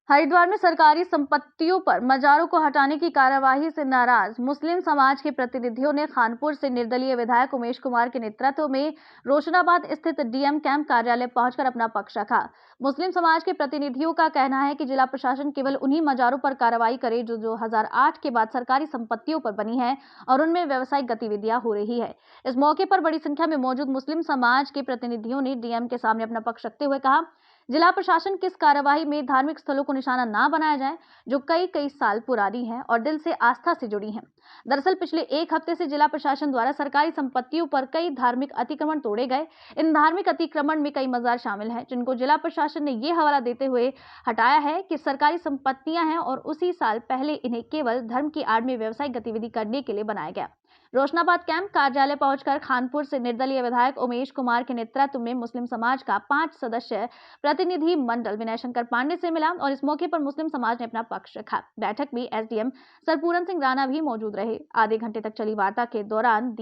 हरिद्वार में सरकारी संपत्तियों पर मजारों को हटाने की कार्यवाही से नाराज मुस्लिम समाज के प्रतिनिधियों ने खानपुर से निर्दलीय विधायक उमेश कुमार के नेतृत्व में रोशनाबाद स्थित डीएम कैंप कार्यालय पहुंचकर अपना पक्ष रखा। मुस्लिम समाज के प्रतिनिधियों का कहना है कि जिला प्रशासन केवल उन्हीं मजारों पर कार्रवाई करे जो 2008 के बाद सरकारी संपत्तियों पर बनी है और उनमें व्यावसायिक गतिविधियां हो रही है। इस मौके पर बड़ी संख्या में मौजूद मुस्लिम समाज के प्रतिनिधियों ने डीएम के सामने अपना पक्ष रखते हुए कहा, जिला प्रशासन किस कार्यवाही में धार्मिक स्थलों को निशाना ना बनाया जाए जो कई साल पुरानी है और दिल से आस्था से जुड़ी हैं। दरअसल पिछले एक हफ्ते से जिला प्रशासन द्वारा सरकारी संपत्तियों पर कई धार्मिक अतिक्रमण तोड़े गए। इन धार्मिक अतिक्रमण में कई मजार शामिल हैं जिनको जिला प्रशासन ने ये हवाला देते हुए हटाया है कि सरकारी संपत्तियां हैं और उसी साल पहले इन्हें केवल धर्म की आड़ में व्यवसायिक गतिविधि करने के लिए बनाया गया। रोशनाबाद कैंप कार्यालय पहुंचकर खानपुर से निर्दलीय विधायक उमेश कुमार के नेतृत्व में मुस्लिम समाज का 5 सदस्य प्रतिनिधि मंडल विनय शंकर पांडे से मिला और इस मौके पर मुस्लिम समाज ने अपना पक्ष रखा। बैठक में एसडीएम सरपूरन सिंह राणा भी मौजूद रहे। आधे घंटे तक चली वार्ता के दौरान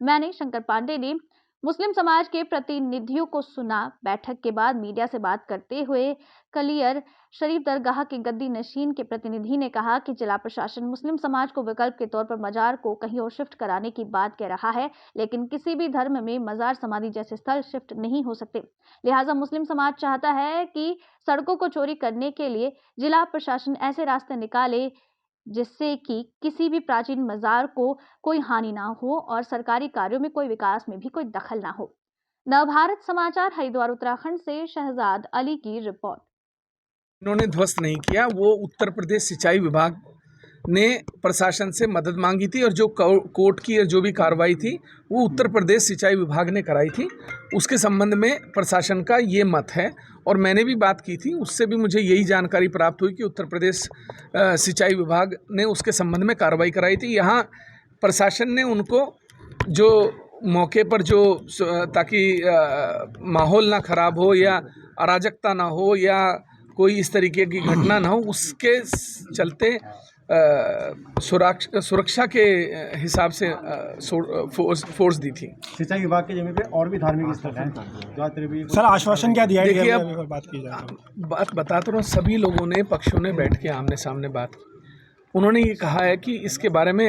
मैंने शंकर पांडे ने मुस्लिम समाज के प्रतिनिधियों को सुना। बैठक के बाद मीडिया से बात करते हुए कलियर शरीफ दरगाह के गद्दी नशीन के प्रतिनिधि ने कहा कि जिला प्रशासन मुस्लिम समाज को विकल्प के तौर पर मजार को कहीं और शिफ्ट कराने की बात कह रहा है, लेकिन किसी भी धर्म में मजार समाधि जैसे स्थल शिफ्ट नहीं हो सकते। लिहाजा मुस्लिम समाज चाहता है कि सड़कों को चौड़ी करने के लिए जिला प्रशासन ऐसे रास्ते निकाले जिससे कि किसी भी प्राचीन मजार को कोई हानि ना हो और सरकारी कार्यों में कोई विकास में भी कोई दखल ना हो। नवभारत समाचार हरिद्वार उत्तराखंड से शहजाद अली की रिपोर्ट। इन्होंने ध्वस्त नहीं किया, वो उत्तर प्रदेश सिंचाई विभाग ने प्रशासन से मदद मांगी थी और जो कोर्ट की जो भी कार्रवाई थी वो उत्तर प्रदेश सिंचाई विभाग ने कराई थी। उसके संबंध में प्रशासन का ये मत है और मैंने भी बात की थी, उससे भी मुझे यही जानकारी प्राप्त हुई कि उत्तर प्रदेश सिंचाई विभाग ने उसके संबंध में कार्रवाई कराई थी। यहाँ प्रशासन ने उनको जो मौके पर जो ताकि माहौल ना खराब हो या अराजकता ना हो या कोई इस तरीके की घटना ना हो, उसके चलते सुरक्षा के हिसाब से फोर्स दी थी। सिंचाई विभाग के जमीन पे और भी धार्मिक स्थल हैं। सर आश्वासन क्या दिया? देखिए अब बात की जाए, बात बताता हूँ, सभी लोगों ने पक्षों ने बैठ के आमने सामने बात की। उन्होंने ये कहा है कि इसके बारे में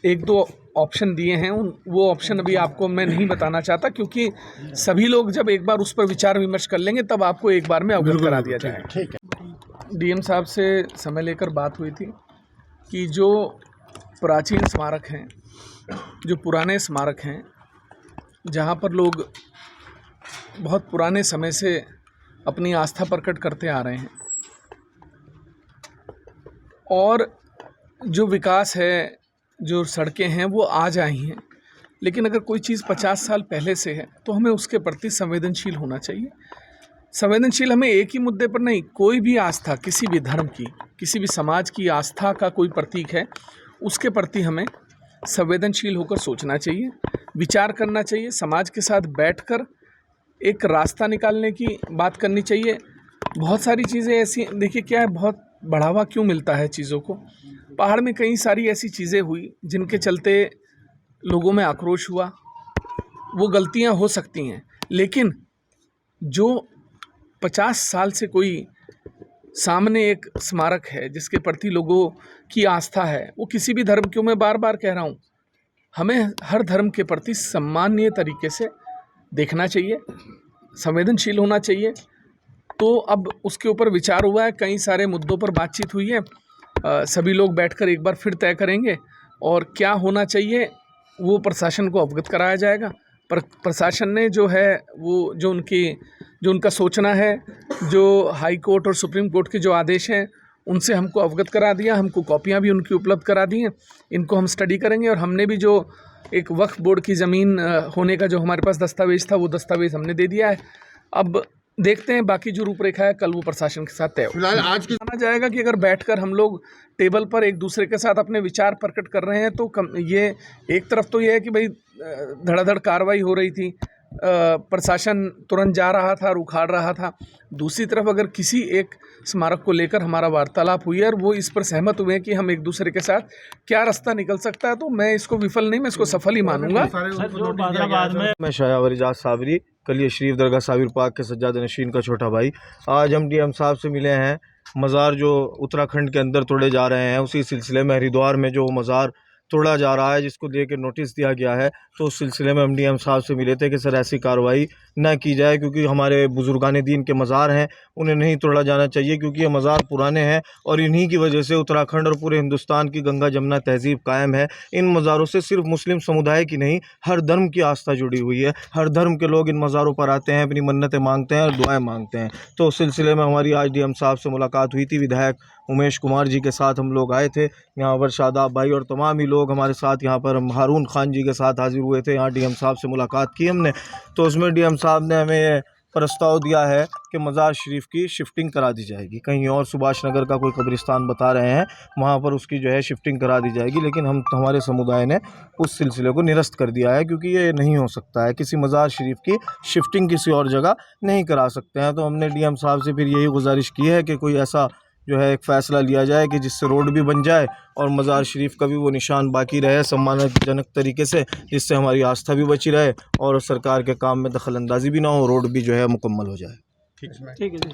1-2 ऑप्शन दिए हैं, वो ऑप्शन अभी आपको मैं नहीं बताना चाहता क्योंकि सभी लोग जब एक बार उस पर विचार विमर्श कर लेंगे तब आपको एक बार में अवगत करा दिया जाएगा। ठीक है। डीएम साहब से समय लेकर बात हुई थी कि जो प्राचीन स्मारक हैं, जो पुराने स्मारक हैं, जहाँ पर लोग बहुत पुराने समय से अपनी आस्था प्रकट करते आ रहे हैं और जो विकास है, जो सड़कें हैं वो आज आई हैं, लेकिन अगर कोई चीज़ 50 साल पहले से है तो हमें उसके प्रति संवेदनशील होना चाहिए। संवेदनशील हमें एक ही मुद्दे पर नहीं, कोई भी आस्था, किसी भी धर्म की, किसी भी समाज की आस्था का कोई प्रतीक है, उसके प्रति हमें संवेदनशील होकर सोचना चाहिए, विचार करना चाहिए, समाज के साथ बैठकर एक रास्ता निकालने की बात करनी चाहिए। बहुत सारी चीज़ें ऐसी, देखिए क्या है, बहुत बढ़ावा क्यों मिलता है चीज़ों को। पहाड़ में कई सारी ऐसी चीज़ें हुई जिनके चलते लोगों में आक्रोश हुआ, वो गलतियां हो सकती हैं, लेकिन जो 50 साल से कोई सामने एक स्मारक है जिसके प्रति लोगों की आस्था है, वो किसी भी धर्म की, मैं बार बार कह रहा हूँ, हमें हर धर्म के प्रति सम्मानीय तरीके से देखना चाहिए, संवेदनशील होना चाहिए। तो अब उसके ऊपर विचार हुआ है, कई सारे मुद्दों पर बातचीत हुई है, सभी लोग बैठकर एक बार फिर तय करेंगे और क्या होना चाहिए वो प्रशासन को अवगत कराया जाएगा। पर प्रशासन ने जो है वो जो उनका सोचना है, जो हाई कोर्ट और सुप्रीम कोर्ट के जो आदेश हैं उनसे हमको अवगत करा दिया, हमको कॉपियां भी उनकी उपलब्ध करा दी हैं। इनको हम स्टडी करेंगे और हमने भी जो एक वक्फ बोर्ड की ज़मीन होने का जो हमारे पास दस्तावेज़ था वो दस्तावेज़ हमने दे दिया है। अब देखते हैं बाकी जो रूपरेखा है कल वो प्रशासन के साथ तय होगा। फिलहाल आज की माना जाएगा कि अगर बैठकर हम लोग टेबल पर एक दूसरे के साथ अपने विचार प्रकट कर रहे हैं तो ये एक तरफ तो ये है कि भाई धड़ाधड़ कार्रवाई हो रही थी, प्रशासन तुरंत जा रहा था और उखाड़ रहा था। दूसरी तरफ अगर किसी एक स्मारक को लेकर हमारा वार्तालाप हुई है और वो इस पर सहमत हुए हैं कि हम एक दूसरे के साथ क्या रास्ता निकल सकता है, तो मैं इसको विफल नहीं, मैं इसको सफल ही मानूंगा। मैं शायावर इजाज साबरी, कलियर शरीफ दरगाह साबिर पाक के सज्जाद नशीन का छोटा भाई। आज हम डीएम साहब से मिले हैं मज़ार जो उत्तराखंड के अंदर तोड़े जा रहे हैं, उसी सिलसिले में हरिद्वार में जो मज़ार तोड़ा जा रहा है, जिसको लेकर नोटिस दिया गया है, तो उस सिलसिले में हम डीएम साहब से मिले थे कि सर ऐसी कार्रवाई न की जाए, क्योंकि हमारे बुजुर्गान दीन के मज़ार हैं, उन्हें नहीं तोड़ा जाना चाहिए, क्योंकि ये मज़ार पुराने हैं और इन्हीं की वजह से उत्तराखंड और पूरे हिंदुस्तान की गंगा जमुना तहज़ीब कायम है। इन मज़ारों से सिर्फ मुस्लिम समुदाय की नहीं, हर धर्म की आस्था जुड़ी हुई है। हर धर्म के लोग इन मज़ारों पर आते हैं, अपनी मन्नतें मांगते हैं और दुआएं मांगते हैं। तो उस सिलसिले में हमारी आज डीएम साहब से मुलाकात हुई थी। विधायक उमेश कुमार जी के साथ हम लोग आए थे यहाँ पर, शादाब भाई और तमाम ही लोग हमारे साथ यहाँ पर हारून खान जी के साथ हाजिर हुए थे। यहाँ डीएम साहब से मुलाकात की हमने, तो उसमें डीएम साहब ने हमें ये प्रस्ताव दिया है कि मज़ार शरीफ की शिफ्टिंग करा दी जाएगी। कहीं और सुभाष नगर का कोई कब्रिस्तान बता रहे हैं, वहाँ पर उसकी जो है शिफ्टिंग करा दी जाएगी, लेकिन हमारे समुदाय ने उस सिलसिले को निरस्त कर दिया है, क्योंकि ये नहीं हो सकता है। किसी मज़ार शरीफ की शिफ्टिंग किसी और जगह नहीं करा सकते हैं। तो हमने डीएम साहब से फिर यही गुजारिश की है कि कोई ऐसा जो है एक फ़ैसला लिया जाए कि जिससे रोड भी बन जाए और मज़ार शरीफ का भी वो निशान बाकी रहे सम्मानजनक तरीके से, जिससे हमारी आस्था भी बची रहे और सरकार के काम में दखल अंदाजी भी ना हो, रोड भी जो है मुकम्मल हो जाए। ठीक है।